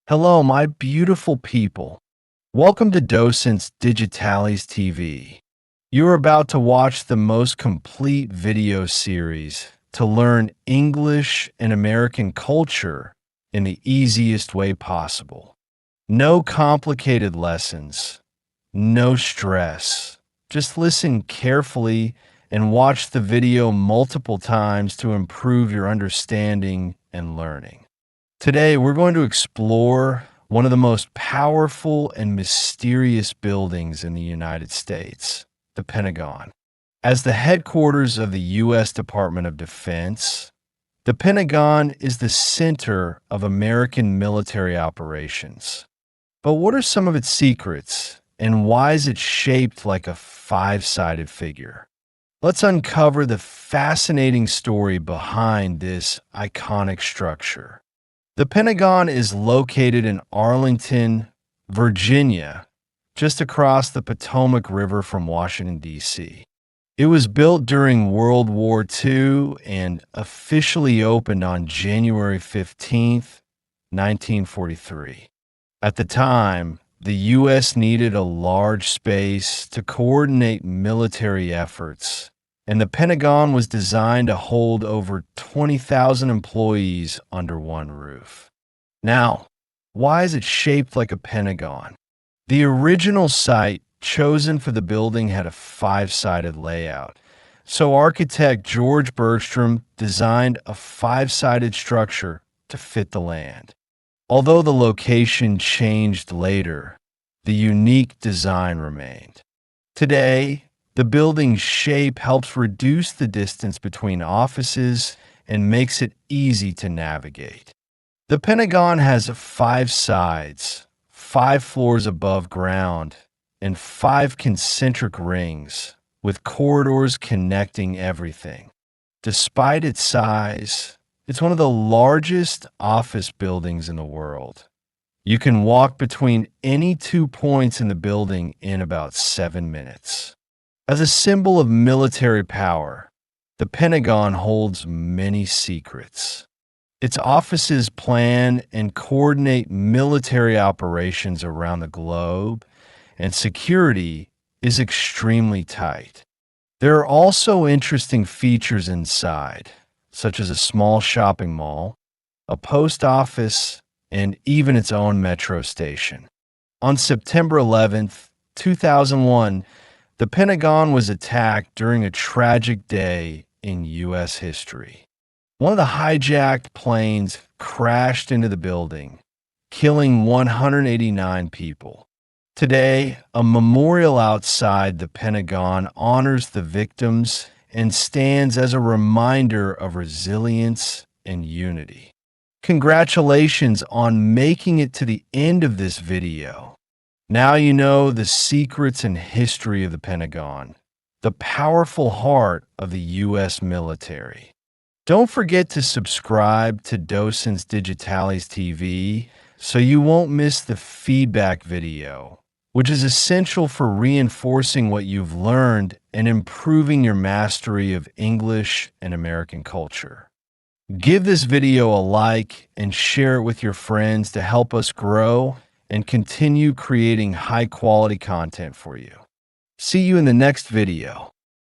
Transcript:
Hello, my beautiful people. Welcome to Docentes DigitalesTV. You're about to watch the most complete video series to learn English and American culture in the easiest way possible. No complicated lessons, no stress. Just listen carefully and watch the video multiple times to improve your understanding and learning. Today, we're going to explore one of the most powerful and mysterious buildings in the United States, the Pentagon. As the headquarters of the U.S. Department of Defense, the Pentagon is the center of American military operations. But what are some of its secrets, and why is it shaped like a five-sided figure? Let's uncover the fascinating story behind this iconic structure. The Pentagon is located in Arlington, Virginia, just across the Potomac River from Washington, D.C. It was built during World War II and officially opened on January 15, 1943. At the time, the U.S. needed a large space to coordinate military efforts, and the Pentagon was designed to hold over 20,000 employees under one roof. Now, why is it shaped like a pentagon? The original site chosen for the building had a five-sided layout, so architect George Bergstrom designed a five-sided structure to fit the land. Although the location changed later, the unique design remained. Today, the building's shape helps reduce the distance between offices and makes it easy to navigate. The Pentagon has 5 sides, 5 floors above ground, and 5 concentric rings, with corridors connecting everything. Despite its size, it's one of the largest office buildings in the world. You can walk between any 2 points in the building in about 7 minutes. As a symbol of military power, the Pentagon holds many secrets. Its offices plan and coordinate military operations around the globe, and security is extremely tight. There are also interesting features inside, such as a small shopping mall, a post office, and even its own metro station. On September 11th, 2001, the Pentagon was attacked during a tragic day in U.S. history. One of the hijacked planes crashed into the building, killing 189 people. Today, a memorial outside the Pentagon honors the victims and stands as a reminder of resilience and unity. Congratulations on making it to the end of this video. Now you know the secrets and history of the Pentagon, the powerful heart of the U.S. military. Don't forget to subscribe to Docentes DigitalesTV so you won't miss the feedback video, which is essential for reinforcing what you've learned and improving your mastery of English and American culture. Give this video a like and share it with your friends to help us grow and continue creating high-quality content for you. See you in the next video.